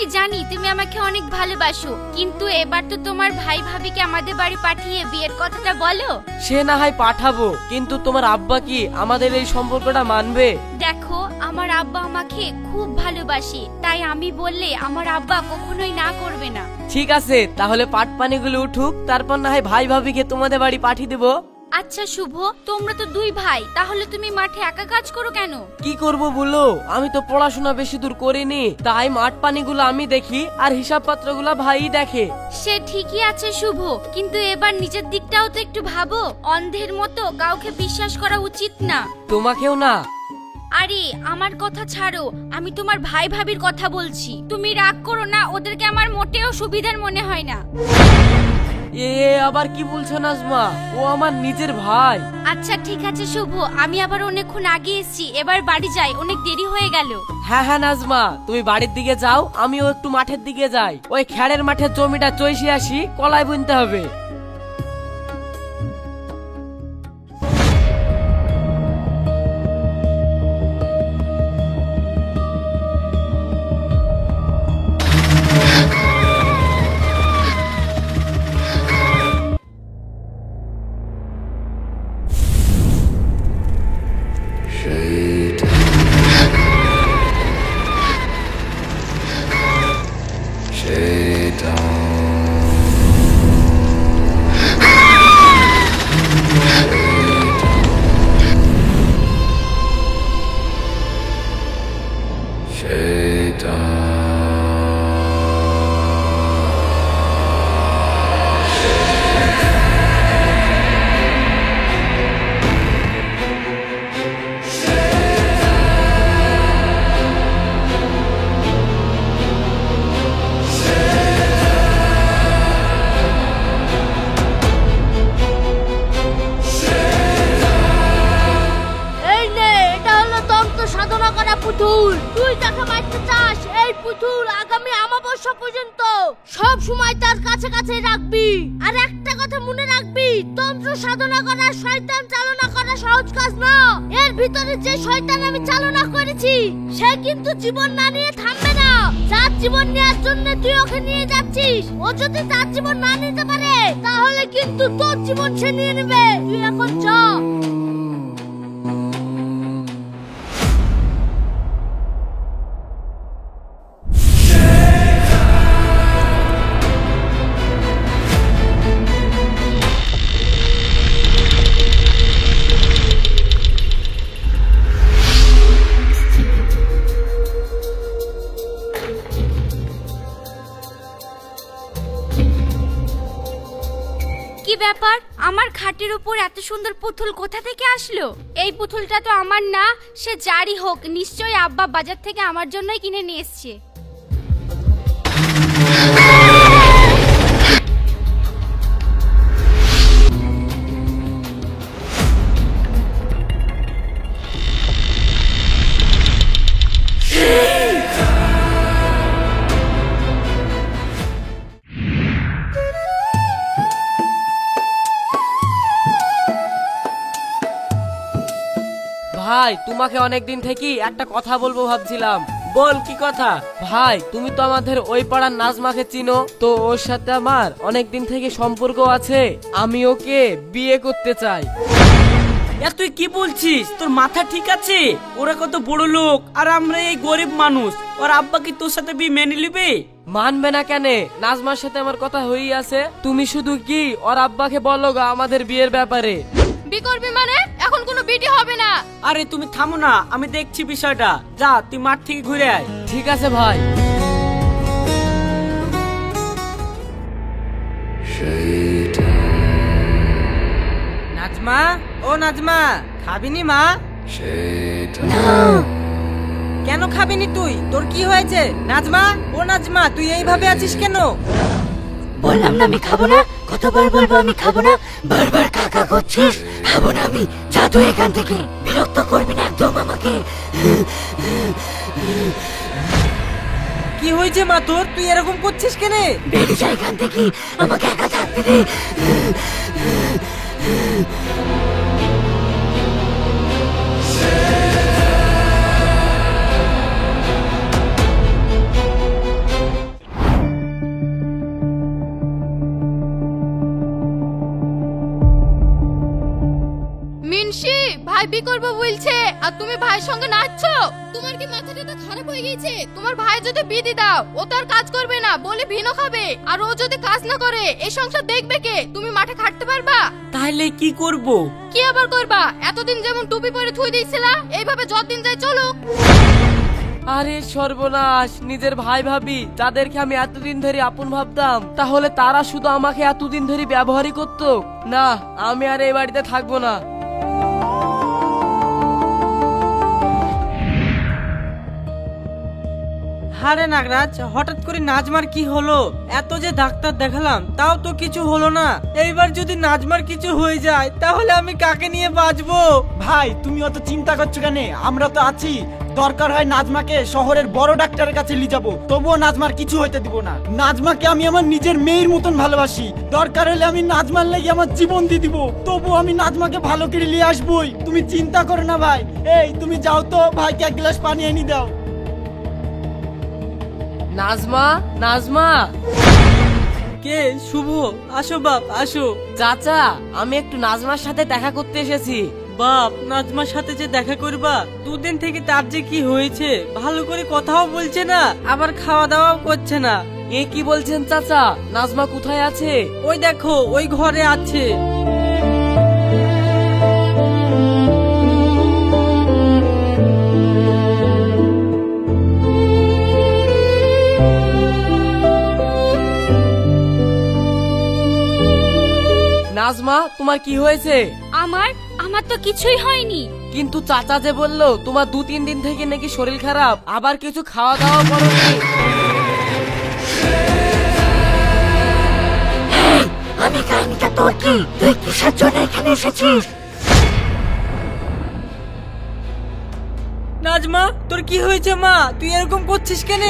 আমি জানি তুমি আমাকে অনেক ভালোবাসো, কিন্তু এবার তো তোমার ভাই ভাবিকে আমাদের বাড়ি পাঠিয়ে বিয়ের কথাটা বলো। সে না হয় পাঠাবো, কিন্তু তোমার আব্বা কি আমাদের এই সম্পর্কটা মানবে? দেখো, আমার আব্বা আমাকে খুব ভালোবাসে, তাই আমি বললে আমার আব্বা কখনোই না করবে না। ঠিক আছে, তাহলে পাট পানিগুলো উঠুক, তারপর না হয় ভাই ভাবিকে তোমাদের বাড়ি পাঠিয়ে দেবো। আচ্ছা শুভ, তোমরা তো দুই ভাই, তাহলে তুমি মাঠে একা কাজ করো কেন? কি করব বলো, আমি তো পড়াশোনা বেশি দূর করিনি, তাই মাঠ পানিগুলো আমি দেখি আর হিসাব পত্রগুলো ভাই দেখে। সে ঠিকই আছে শুভ, কিন্তু এবার নিজের দিকটাও তো একটু ভাবো। অন্ধের মতো কাউকে বিশ্বাস করা উচিত না। তোমাকেও না। আরে আমার কথা ছাড়ো, আমি তোমার ভাই ভাবির কথা বলছি। তুমি রাগ করো না, ওদেরকে আমার মোটেও সুবিধার মনে হয় না। এ আবার কি বলছো নাজমা, ও আমার নিজের ভাই। আচ্ছা ঠিক আছে শুভ, আমি আবার অনেকক্ষণ আগে এসেছি, এবার বাড়ি যাই, অনেক দেরি হয়ে গেল। হ্যাঁ হ্যাঁ নাজমা, তুমি বাড়ির দিকে যাও, আমিও একটু মাঠের দিকে যাই। ওই খেড়ের মাঠের জমিটা চষে আসি, কলাই বুনতে হবে। পুতুল, তুই তাকে মারতে চাস? এই পুতুল আগামী অমাবস্যা পর্যন্ত সব সময় তার কাছে কাছে রাখবি। আর একটা কথা মনে রাখবি, তন্ত্র সাধনা করা, শয়তান চালনা করা সহজ কাজ না। এর ভিতরে যে শয়তান আমি চালনা করেছি, সে কিন্তু জীবন না নিয়ে থামবে না। যার জীবন নেওয়ার জন্য তুই ওকে নিয়ে যাচ্ছিস, ও যদি তার জীবন না নিতে পারে, তাহলে কিন্তু তোর জীবন সে নিয়ে নেবে। তুই এখন যা। কি ব্যাপার, আমার খাটের উপর এত সুন্দর পুতুল কোথা থেকে আসলো? এই পুতুলটা তো আমার না, সে যারই হোক, নিশ্চয়ই আব্বা বাজার থেকে আমার জন্যই কিনে নিয়ে এসেছে। ভাই, তোমাকে অনেকদিন থেকে একটা কথা বলবো ভাবছিলাম। বল, কি কথা? ভাই, তুমি তো আমাদের ওই পাড়ার নাজমাকে চিনো তো, ওর সাথে আমার অনেকদিন থেকে সম্পর্ক আছে। আমি ওকে বিয়ে করতে চাই। তুই কি বলছিস? তোর মাথা ঠিক আছে? ওরা কত বড় লোক আর আমরা এই গরিব মানুষ, ওর আব্বা কি তোর সাথে বিয়ে মেনে নিবে? মানবে না কেন? নাজমার সাথে আমার কথা হয়েই আছে। তুমি শুধু কি ওর আব্বাকে বলো গা আমাদের বিয়ের ব্যাপারে। বিয়ে করবি মানে? এখন কোনো বিয়ে হবে না। আরে তুমি থামো না, আমি দেখছি বিষয়টা। যা, তুই মাঠ থেকে ঘুরে আয়। ঠিক আছে ভাই। নাজমা, ও নাজমা, খাবিনি মা? কেন খাবিনি তুই? তোর কি হয়েছে নাজমা? ও নাজমা, তুই এইভাবে আছিস কেন? বললাম না আমি খাবো না, কতবার বলবো আমি খাবো না, বারবার কাকা করছিস। খাবো না আমি, যা তুই এখান থেকে, বিরক্ত করবি না একদম আমাকে। কি হয়েছে মা তোর? তুই এরকম করছিস কেন? বেরিয়ে যা এখান থেকে, আমাকে একা থাকতে দে। ভাই বিয়ে করবো বলছে আর তুমি ভাইয়ের সঙ্গে নাচছো? তোমার কি মাথাটা তো খারাপ হয়ে গেছে? তোমার ভাই যদি বিয়ে দিয়ে দাও, ও তো আর কাজ করবে না, বলে ভিনো খাবে। আর ও যদি কাজ না করে এই সংসার দেখবে কে? তুমি মাঠে খাটতে পারবা? তাহলে কি করব? কি আবার করবা? এতদিন যেমন টুপি পরে থুই দিয়েছিলা, এইভাবে যতদিন যায় চলুক। আরে সর্বনাশ, নিজের ভাই ভাবি যাদেরকে আমি এতদিন ধরে আপন ভাবতাম, তাহলে তারা শুধু আমাকে এতদিন ধরে ব্যবহারই করতো। না, আমি আর এই বাড়িতে থাকবো না। আরে নাগরাজ, হঠাৎ করে নাজমার কি হলো? এত যে ডাক্তার দেখালাম তাও তো কিছু হলো না। এইবার যদি নাজমার কিছু হয়ে যায় তাহলে আমি কাকে নিয়ে বাঁচবো? ভাই তুমি অত চিন্তা করছো কেন? আমরা তো আছি। দরকার হয় নাজমাকে শহরের বড় ডাক্তারের কাছে নিয়ে যাবো, তবুও নাজমার কিছু হইতে দিব না। নাজমাকে আমি আমার নিজের মেয়ের মতন ভালোবাসি। দরকার হলে আমি নাজমার লাগি আমার জীবন দিয়ে দিব, তবুও আমি নাজমাকে ভালো করে নিয়ে আসবোই। তুমি চিন্তা করো না ভাই। এই তুমি যাও তো, ভাইকে এক গ্লাস পানি এনে দাও। নাজমা, নাজমা। কে? শুভ? আসো বাপ, আসো। চাচা, আমি একটু নাজমার সাথে দেখা করতে এসেছি। বাপ, নাজমার সাথে যে দেখা করবা, দুদিন থেকে তার যে কি হয়েছে, ভালো করে কথাও বলছে না, আবার খাওয়া দাওয়াও করছে না। এ কি বলছেন চাচা? নাজমা কোথায় আছে? ওই দেখো, ওই ঘরে আছে। নাজমা, তোমার কি হয়েছে? আমার তো কিছুই হয়নি। কিন্তু চাচা যে বললো তোমার 2-3 দিন থেকে নাকি শরীর খারাপ, আবার কিছু খাওয়া দাওয়া করোনি। আমি কাহিনীটা তোর কি? তুই কিসের জন্য এখানে এসেছিস? নাজমা, তোর কি হয়েছে মা? তুই এরকম করছিস কেন?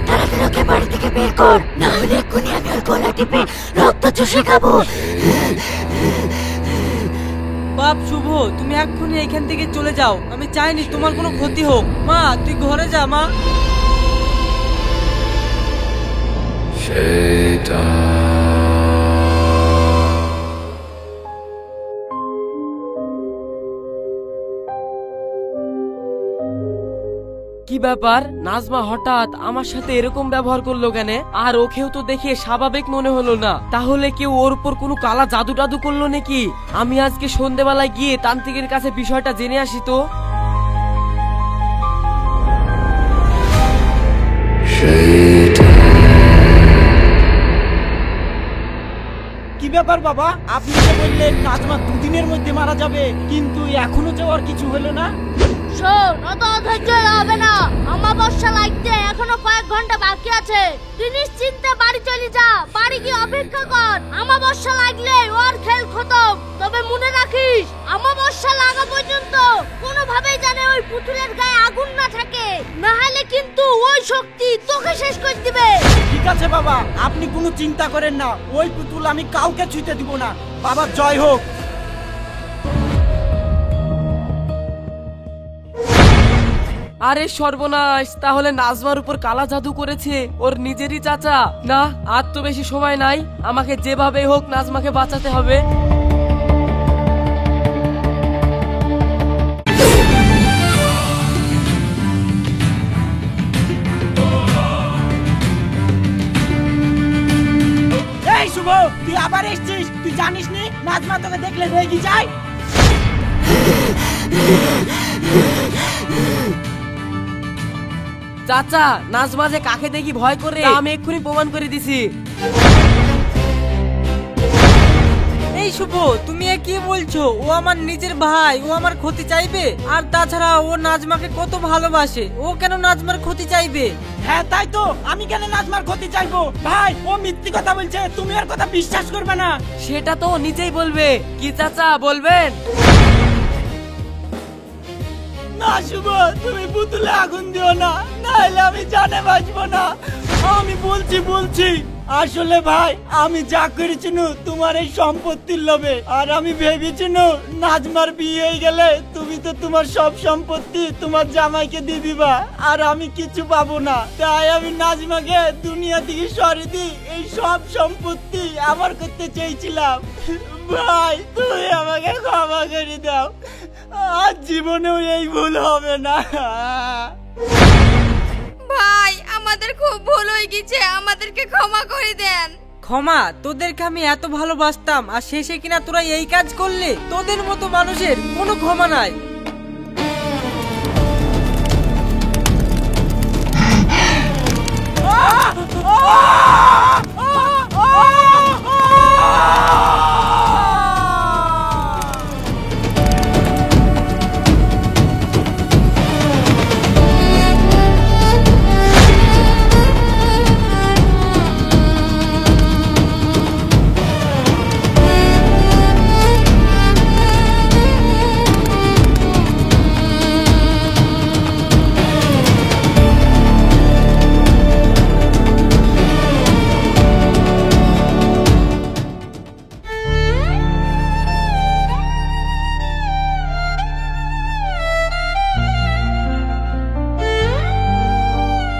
তাড়াতাড়ি ওকে বাড়ি থেকে বের কর, না হলে এক্ষুনি আমি ওর গলা টিপে রক্ত চুষে খাবো। বাপ শুভ, তুমি এক্ষুনি এখান থেকে চলে যাও। আমি চাইনি তোমার কোনো ক্ষতি হোক। মা, তুই ঘরে যা মা। কি ব্যাপার? নাজমা হঠাৎ আমার সাথে এরকম ব্যবহার করলো কেন? আর ওকেও তো দেখে স্বাভাবিক মনে হলো না। তাহলে কেউ ওর উপর কোনো কালা জাদু টাদু করলো নাকি? আমি আজকে সন্ধ্যেবেলায় গিয়ে তান্ত্রিকের কাছে বিষয়টা জেনে আসি তো। কি ব্যাপার বাবা? আপনি যে বললেন নাজমা 2 দিনের মধ্যে মারা যাবে, কিন্তু এখনো যে ওর কিছু হলো না। শোন, অত অধৈর্য হবে না। অমাবস্যা লাগতে এখনো কয়েক ঘন্টা বাকি আছে। তুই নিশ্চিন্তে বাড়ি চলে যা, বাড়ি গিয়ে অপেক্ষা কর। অমাবস্যা লাগলে ওর খেল খতম। তবে মনে রাখিস, অমাবস্যা লাগা পর্যন্ত কোনোভাবেই জানে ওই পুতুলের গায়ে আগুন না থাকে, না হলে কিন্তু ওই শক্তি তোকে শেষ করে দিবে। ঠিক আছে বাবা, আপনি কোনো চিন্তা করেন না। ওই পুতুল আমি কাউকে ছুঁতে দিব না। বাবা জয় হোক। আরে সর্বনাশ, তাহলে নাজমার উপর কালা জাদু করেছে ওর নিজেরই চাচা। না, আর তো বেশি সময় নাই, আমাকে যেভাবে হোক নাজমাকে বাঁচাতে হবে। এই শুভ, তুই আবার এসেছিস? তুই জানিস নি নাজমা তোকে দেখলে রেগে যায়? চাচা, নাজমা যে কাকে দেখি ভয় করে তা আমি এক্ষুনি প্রমাণ করে দিছি। এই শুভ, তুমি এ কি বলছো? ও আমার নিজের ভাই, ও আমার ক্ষতি চাইবে? আর তাছাড়া ও নাজমাকে কত ভালোবাসে, ও কেন নাজমার ক্ষতি চাইবে? হ্যাঁ তাই তো, আমি কেন নাজমার ক্ষতি চাইবো? ভাই, ও মিথ্যে কথা বলছে, তুমি আর কথা বিশ্বাস করবে না। সেটা তো ও নিজেই বলবে। কি চাচা বলবেন? না শুভ, তুমি পুতুলে আগুন দিও না, নাহলে আমি জানে বাঁচবো না। আমি বলছি আসলে ভাই, আমি যা করেছি তোমার এই সম্পত্তির লোভে। আর আমি ভেবেছি নাজমার বিয়ে হয়ে গেলে তুমি তো তোমার সব সম্পত্তি তোমার জামাইকে দিয়ে দিবা, আর আমি কিছু পাবো না। তাই আমি নাজমাকে দুনিয়া থেকে সরিয়ে দিই, এই সব সম্পত্তি আমার করতে চেয়েছিলাম। ভাই, তুমি আমাকে ক্ষমা করে দাও। আর জীবনেও এই ভুল হবে না। ভাই আমাদের খুব ভুল হয়ে গেছে, আমাদেরকে ক্ষমা করে দেন। ক্ষমা? তোদেরকে আমি এত ভালোবাসতাম আর শেষে কিনা তোরা এই কাজ করলে? তোদের মতো মানুষের কোনো ক্ষমা নাই।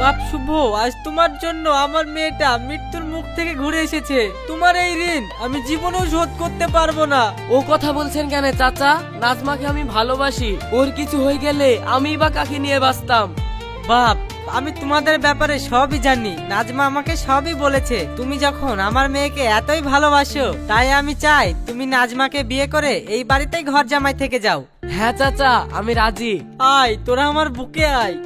বাপ শুভ, আজ তোমার জন্য আমার মেয়েটা মৃত্যুর মুখ থেকে ঘুরে এসেছে। তোমার এই ঋণ আমি জীবনেও শোধ করতে পারবো না। ও কথা বলছেন কেন চাচা? নাজমাকে আমি ভালোবাসি, ওর কিছু হয়ে গেলে আমি বা কাকে নিয়ে বাঁচতাম? বাপ, আমি তোমাদের ব্যাপারে সবই জানি। নাজমা আমাকে সবই বলেছে। তুমি যখন আমার মেয়েকে এতই ভালোবাসো, তাই আমি চাই তুমি নাজমাকে বিয়ে করে এই বাড়িতেই ঘর জামাই থেকে যাও। হ্যাঁ চাচা, আমি রাজি। আয়, তোরা আমার বুকে আয়।